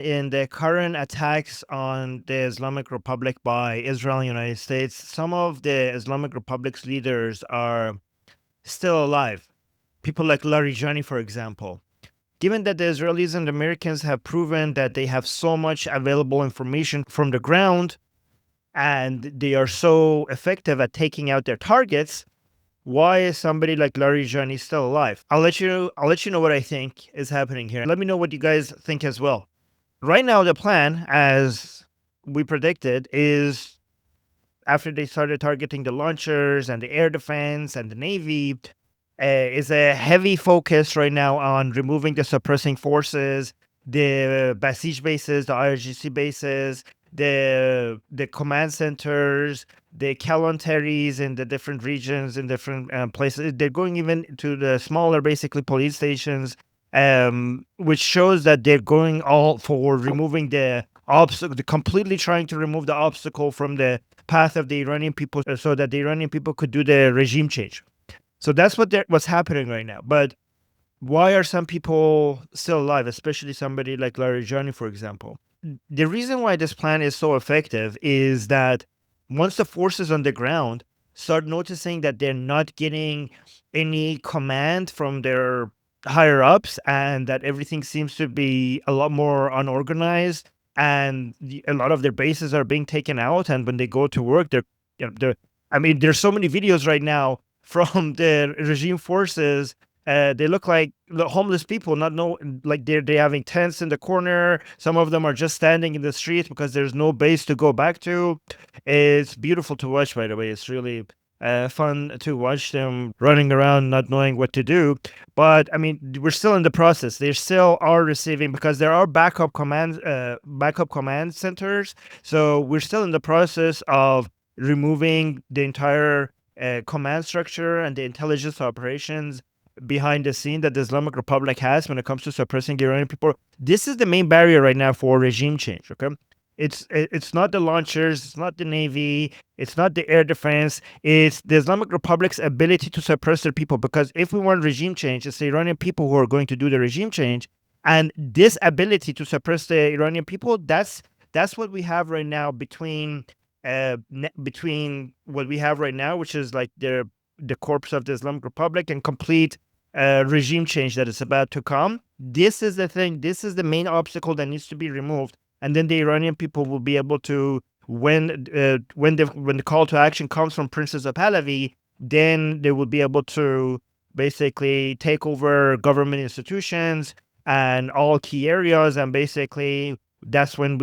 In the current attacks on the Islamic Republic by Israel and United States, some of the Islamic Republic's leaders are still alive. People like Larijani, for example. Given that the Israelis and Americans have proven that they have so much available information from the ground and they are so effective at taking out their targets, why is somebody like Larijani still alive? I'll let you know what I think is happening here. Let me know what you guys think as well. Right now, the plan, as we predicted, is after they started targeting the launchers and the air defense and the Navy, is a heavy focus right now on removing the suppressing forces, the Basij bases, the IRGC bases, the command centers, the Kalantaries in the different regions, in different places. They're going even to the smaller, basically, police stations, which shows that they're going all for removing the obstacle, completely trying to remove the obstacle from the path of the Iranian people so that the Iranian people could do the regime change. So that's what's happening right now. But why are some people still alive, especially somebody like Larijani, for example? The reason why this plan is so effective is that once the forces on the ground start noticing that they're not getting any command from their higher ups and that everything seems to be a lot more unorganized and a lot of their bases are being taken out, and when they go to work, I mean, there's so many videos right now from the regime forces. They look like the homeless people, not know, like they're having tents in the corner. Some of them are just standing in the street because there's no base to go back to. It's beautiful to watch, by the way. It's really fun to watch them running around, not knowing what to do. But I mean, we're still in the process. They still are receiving because there are backup command centers. So we're still in the process of removing the entire command structure and the intelligence operations behind the scene that the Islamic Republic has when it comes to suppressing Iranian people. This is the main barrier right now for regime change. Okay, it's not the launchers, it's not the Navy, it's not the air defense. It's the Islamic Republic's ability to suppress their people. Because if we want regime change, it's the Iranian people who are going to do the regime change, and this ability to suppress the Iranian people, that's what we have right now between what we have right now, which is like the corpse of the Islamic Republic, and complete regime change that is about to come. This is the thing. This is the main obstacle that needs to be removed, and then the Iranian people will be able to, when the call to action comes from Princess of Pahlavi, then they will be able to basically take over government institutions and all key areas, and basically that's when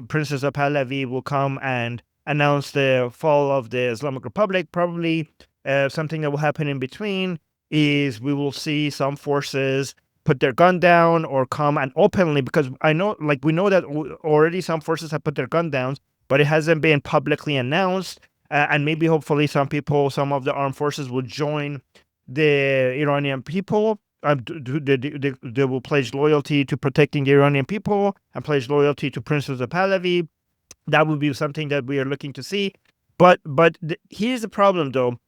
Princess of Pahlavi will come and announce the fall of the Islamic Republic. Probably something that will happen in between is we will see some forces put their gun down or come and openly, because I know, like, we know that already some forces have put their gun down, but it hasn't been publicly announced. And maybe hopefully some of the armed forces will join the Iranian people. They will pledge loyalty to protecting the Iranian people and pledge loyalty to Princess of Pahlavi. That would be something that we are looking to see. But here's the problem, though.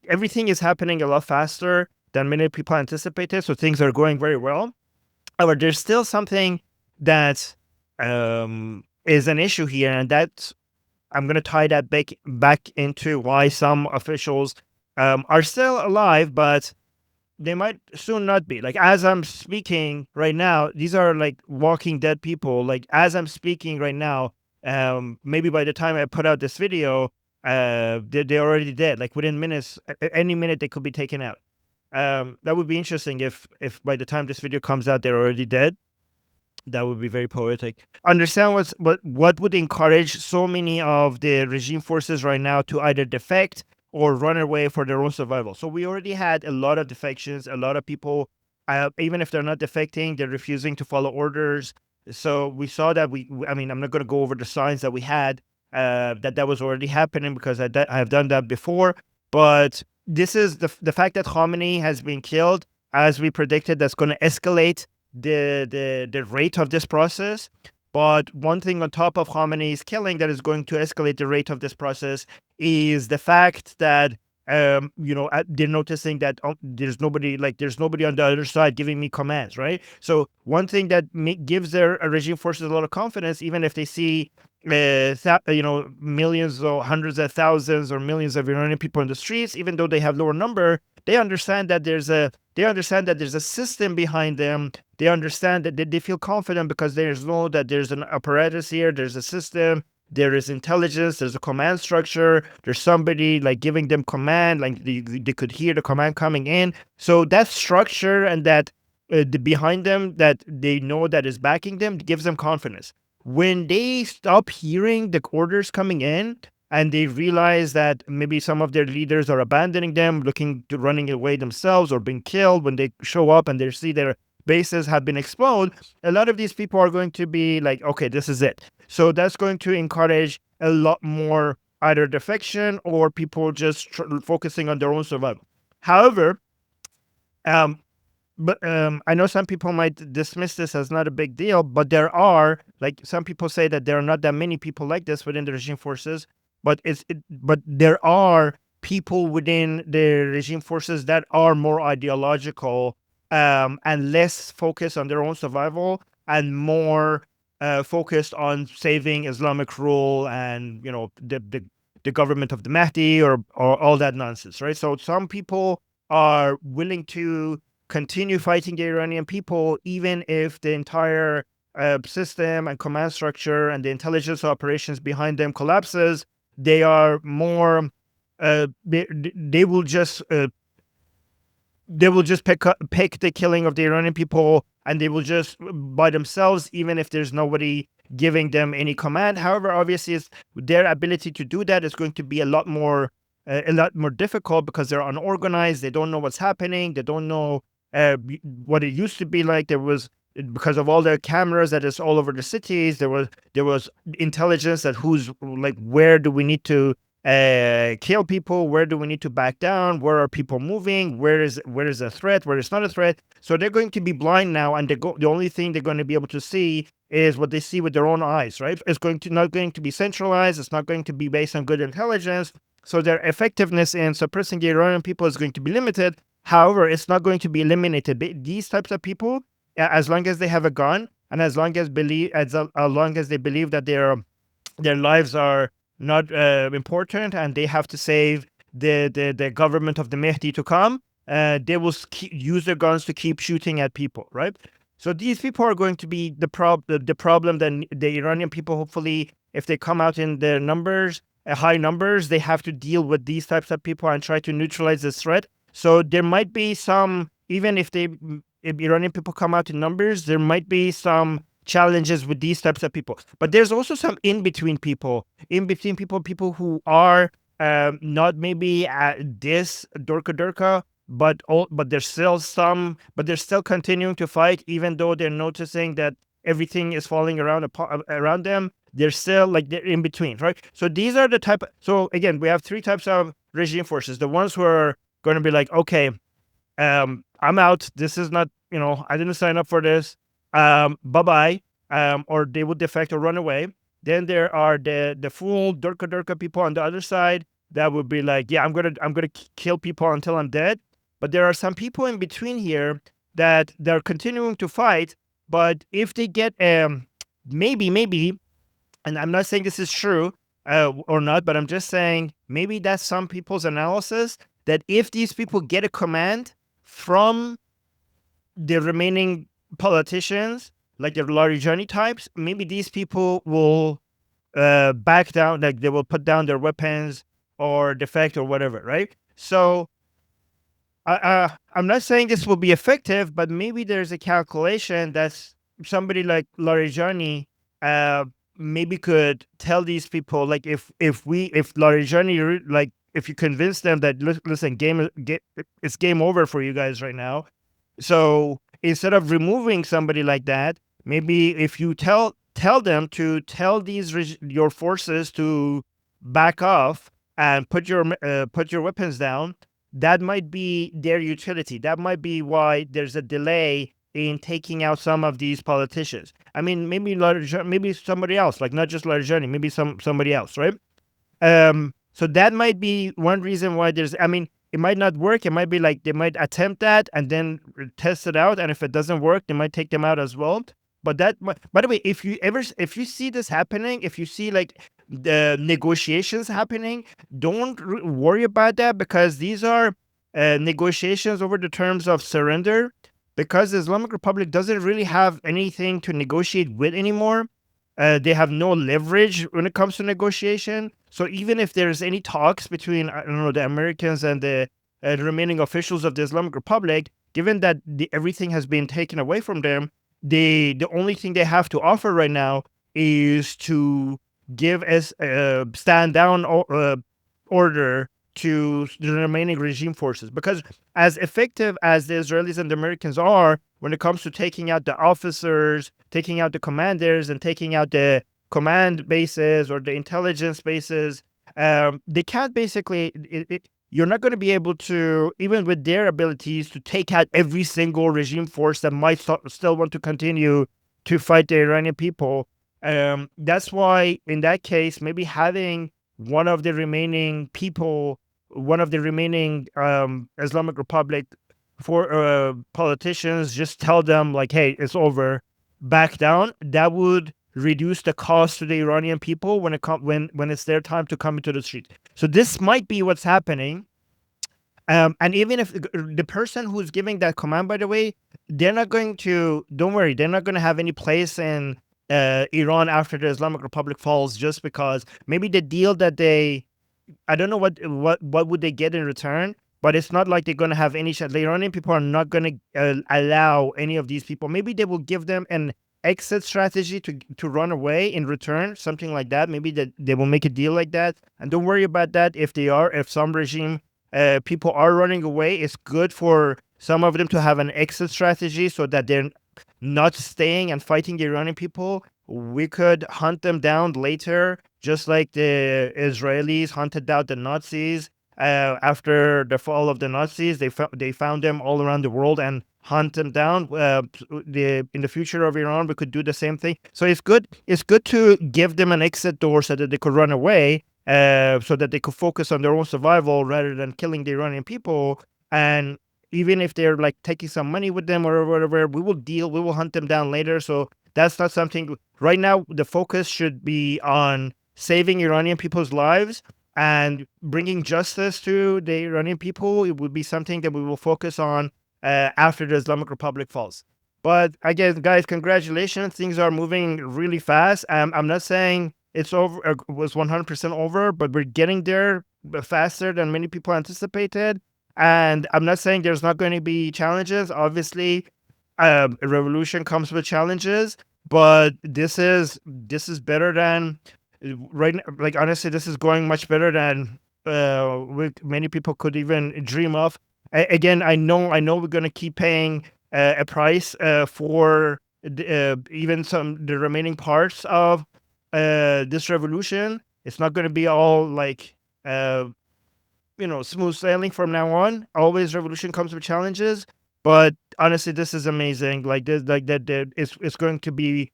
Everything is happening a lot faster than many people anticipated, so things are going very well. However, there's still something that is an issue here, and that's, I'm going to tie that back into why some officials are still alive, but they might soon not be. Like, as I'm speaking right now, these are like walking dead people. Like, as I'm speaking right now, maybe by the time I put out this video, they're already dead. Like, within minutes, any minute they could be taken out. That would be interesting if by the time this video comes out, they're already dead. That would be very poetic. Understand what would encourage so many of the regime forces right now to either defect or run away for their own survival. So we already had a lot of defections, a lot of people, even if they're not defecting, they're refusing to follow orders. So we saw that I'm not going to go over the signs that we had, that was already happening, because I have done that before. But this is the fact that Khamenei has been killed, as we predicted. That's going to escalate the rate of this process. But one thing on top of Khamenei's killing that is going to escalate the rate of this process is the fact that they're noticing that there's nobody on the other side giving me commands, right? So one thing that gives their regime forces a lot of confidence, even if they see millions or hundreds of thousands or millions of Iranian people in the streets, even though they have lower number, they understand that there's a system behind them. They understand that they feel confident because they know that there's an apparatus here, there's a system, there is intelligence, there's a command structure, there's somebody like giving them command, like they could hear the command coming in. So that structure and that behind them that they know that is backing them gives them confidence. When they stop hearing the orders coming in and they realize that maybe some of their leaders are abandoning them, looking to running away themselves or being killed, when they show up and they see their bases have been exploded, a lot of these people are going to be like, okay, this is it. So that's going to encourage a lot more either defection or people just focusing on their own survival. However, um, I know some people might dismiss this as not a big deal, but there are, like, some people say that there are not that many people like this within the regime forces, but there are people within the regime forces that are more ideological, and less focused on their own survival and more focused on saving Islamic rule and the government of the Mahdi or all that nonsense, right? So some people are willing to continue fighting the Iranian people, even if the entire system and command structure and the intelligence operations behind them collapses. They are more. They will just pick the killing of the Iranian people, and they will just by themselves, even if there's nobody giving them any command. However, obviously, their ability to do that is going to be a lot more difficult because they're unorganized. They don't know what's happening. They don't know what it used to be like. There was, because of all the cameras that is all over the cities, there was intelligence that where do we need to kill people, where do we need to back down, where are people moving, where is a threat, where is not a threat. So they're going to be blind now, and the only thing they're going to be able to see is what they see with their own eyes, right? It's not going to be centralized. It's not going to be based on good intelligence. So their effectiveness in suppressing the Iranian people is going to be limited. However, it's not going to be eliminated. These types of people, as long as they have a gun and as long as long as they believe that their lives are not important and they have to save the government of the Mahdi to come, they will use their guns to keep shooting at people, right? So these people are going to be the problem that the Iranian people, hopefully, if they come out in their numbers, high numbers, they have to deal with these types of people and try to neutralize this threat. So there might be some, even if Iranian people come out in numbers, there might be some challenges with these types of people. But there's also some in-between people people who are not maybe this durka, but there's still continuing to fight, even though they're noticing that everything is falling around them. They're still like they're in between, right? So these are the type. So again, we have three types of regime forces. The ones who are going to be like, okay, I'm out. This is not, I didn't sign up for this. Bye-bye. Or they would defect or run away. Then there are the full durka people on the other side that would be like, yeah, I'm gonna kill people until I'm dead. But there are some people in between here that they're continuing to fight. But if they get maybe, and I'm not saying this is true or not, but I'm just saying maybe that's some people's analysis, that if these people get a command from the remaining politicians, like the Larijani types, maybe these people will back down, like they will put down their weapons or defect or whatever, right? So I'm not saying this will be effective, but maybe there's a calculation that's somebody like Larijani maybe could tell these people, like if Larijani, like if you convince them that listen, it's game over for you guys right now. So instead of removing somebody like that, maybe if you tell them to tell your forces to back off and put your weapons down, that might be their utility. That might be why there's a delay in taking out some of these politicians. I mean, maybe somebody else, like not just Larijani, maybe somebody else, right? So that might be one reason why there's, I mean, it might not work. It might be like they might attempt that and then test it out. And if it doesn't work, they might take them out as well. But by the way, if you see this happening, if you see like the negotiations happening, don't worry about that, because these are negotiations over the terms of surrender, because the Islamic Republic doesn't really have anything to negotiate with anymore. They have no leverage when it comes to negotiation. So even if there's any talks between, I don't know, the Americans and the remaining officials of the Islamic Republic, given that everything has been taken away from them, the only thing they have to offer right now is to give as stand down order to the remaining regime forces. Because as effective as the Israelis and the Americans are when it comes to taking out the officers, taking out the commanders, and taking out the command bases or the intelligence bases, they can't basically. You're not going to be able to, even with their abilities, to take out every single regime force that might still want to continue to fight the Iranian people. That's why, in that case, maybe having one of the remaining people, one of the remaining Islamic Republic for politicians, just tell them like, "Hey, it's over, back down." That would reduce the cost to the Iranian people when when it's their time to come into the street. So this might be what's happening. And even if the person who's giving that command, by the way, they're not going to. Don't worry, they're not going to have any place in Iran after the Islamic Republic falls, just because maybe the deal that they, I don't know what would they get in return, but it's not like they're going to have any shot. The Iranian people are not going to allow any of these people. Maybe they will give them an exit strategy to run away in return, something like that. Maybe that they will make a deal like that. And don't worry about that. If some regime people are running away, it's good for some of them to have an exit strategy so that they're not staying and fighting the Iranian people. We could hunt them down later, just like the Israelis hunted down the Nazis. After the fall of the Nazis, they found them all around the world and hunt them down. In the future of Iran, we could do the same thing. So it's good. It's good to give them an exit door so that they could run away, so that they could focus on their own survival rather than killing the Iranian people. And even if they're like taking some money with them or whatever, we will hunt them down later. So that's not something right now. The focus should be on saving Iranian people's lives and bringing justice to the Iranian people. It would be something that we will focus on after the Islamic Republic falls. But again, guys, congratulations. Things are moving really fast. I'm not saying it's over, was 100% over, but we're getting there faster than many people anticipated. And I'm not saying there's not going to be challenges. Obviously, a revolution comes with challenges, but this is better than right now. Like honestly, this is going much better than many people could even dream of. Again, I know we're going to keep paying a price for even the remaining parts of this revolution. It's not going to be all like smooth sailing from now on. Always revolution comes with challenges, but honestly, this is amazing. Like this, like that, it's going to be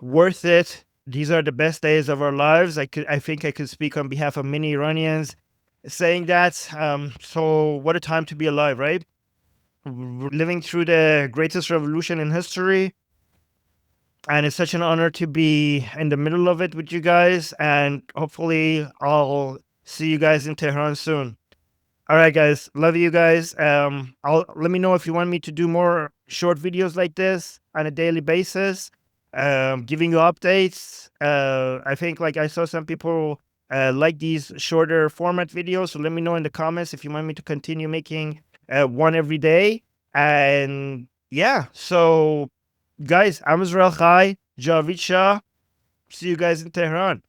worth it. These are the best days of our lives. I think I could speak on behalf of many Iranians saying that. So what a time to be alive, right? We're living through the greatest revolution in history, and it's such an honor to be in the middle of it with you guys. And hopefully, I'll see you guys in Tehran soon. All right, guys. Love you guys. Let me know if you want me to do more short videos like this on a daily basis, giving you updates. I think like I saw some people like these shorter format videos. So let me know in the comments if you want me to continue making one every day. And yeah, so guys, I'm Israel Chai, Javid Shah. See you guys in Tehran.